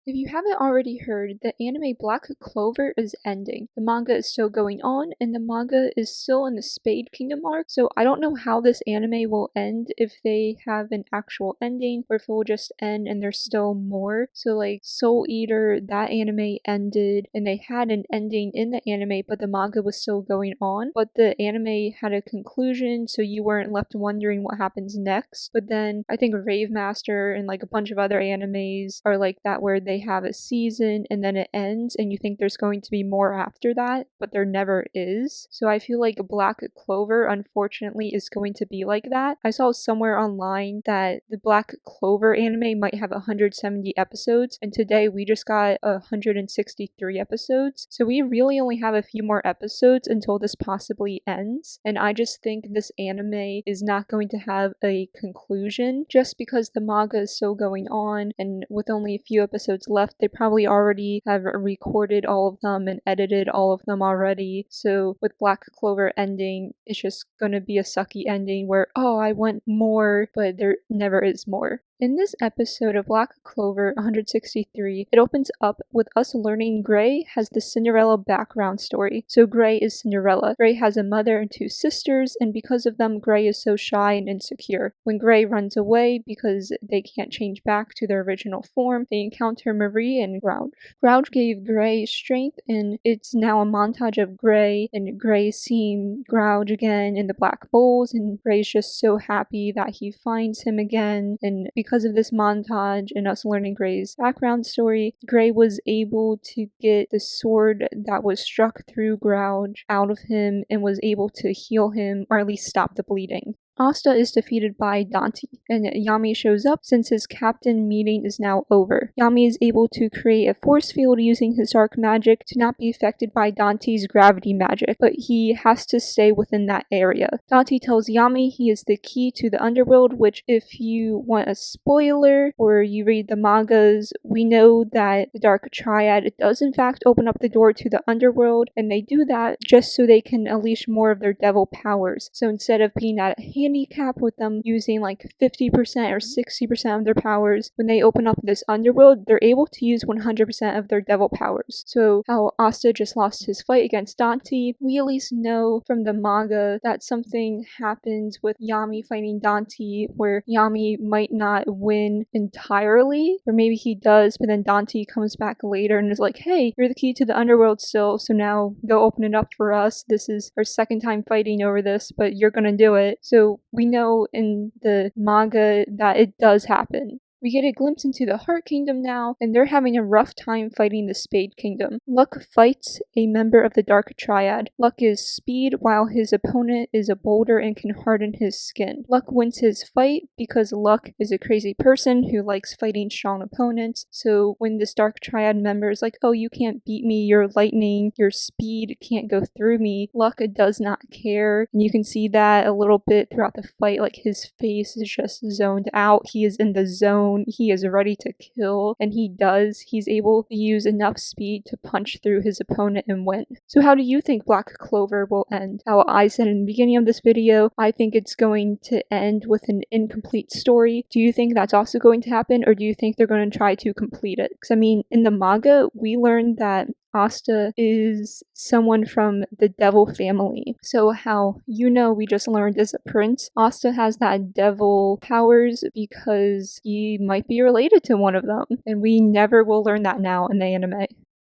If you haven't already heard, the anime Black Clover is ending. The manga is still going on, and the manga is still in the Spade Kingdom arc, so I don't know how this anime will end, if they have an actual ending, or if it will just end and there's still more. So like Soul Eater, that anime ended, and they had an ending in the anime, but the manga was still going on. But the anime had a conclusion, so you weren't left wondering what happens next. But then I think Rave Master and like a bunch of other animes are like that, where they have a season and then it ends and you think there's going to be more after that, but there never is. So I feel like Black Clover unfortunately is going to be like that. I saw somewhere online that the Black Clover anime might have 170 episodes, and today we just got 163 episodes. So we really only have a few more episodes until this possibly ends, and I just think this anime is not going to have a conclusion just because the manga is still going on, and with only a few episodes left, they probably already have recorded all of them and edited all of them already. So with Black Clover ending, it's just gonna be a sucky ending where, oh, I want more, but there never is more. In this episode of Black Clover 163, it opens up with us learning Gray has the Cinderella background story. So Gray is Cinderella. Gray has a mother and two sisters, and because of them, Gray is so shy and insecure. When Gray runs away because they can't change back to their original form, they encounter Marie and Grouch. Grouch gave Gray strength, and it's now a montage of Gray and Gray seeing Grouch again in the black bowls, and Gray's just so happy that he finds him again, and because of this montage and us learning Gray's background story, Gray was able to get the sword that was struck through Grouch out of him and was able to heal him, or at least stop the bleeding. Asta is defeated by Dante, and Yami shows up since his captain meeting is now over. Yami is able to create a force field using his dark magic to not be affected by Dante's gravity magic, but he has to stay within that area. Dante tells Yami he is the key to the underworld, which, if you want a spoiler or you read the mangas, we know that the Dark Triad does in fact open up the door to the underworld, and they do that just so they can unleash more of their devil powers. So instead of being at a handicap with them using like 50% or 60% of their powers, when they open up this underworld, they're able to use 100% of their devil powers. So how Asta just lost his fight against Dante, we at least know from the manga that something happens with Yami fighting Dante where Yami might not win entirely, or maybe he does, but then Dante comes back later and is like, hey, you're the key to the underworld still, so now go open it up for us. This is our second time fighting over this, but you're gonna do it. So we know in the manga that it does happen. We get a glimpse into the Heart Kingdom now, and they're having a rough time fighting the Spade Kingdom. Luck fights a member of the Dark Triad. Luck is speed, while his opponent is a boulder and can harden his skin. Luck wins his fight because Luck is a crazy person who likes fighting strong opponents, so when this Dark Triad member is like, oh, you can't beat me, you're lightning, your speed can't go through me, Luck does not care, and you can see that a little bit throughout the fight, like his face is just zoned out, he is in the zone, he is ready to kill, and he does. He's able to use enough speed to punch through his opponent and win. So how do you think Black Clover will end? How I said in the beginning of this video, I think it's going to end with an incomplete story. Do you think that's also going to happen, or do you think they're going to try to complete it? Because I mean, in the manga, we learned that Asta is someone from the devil family. So how we just learned is a prince. Asta has that devil powers because he might be related to one of them. And we never will learn that now in the anime.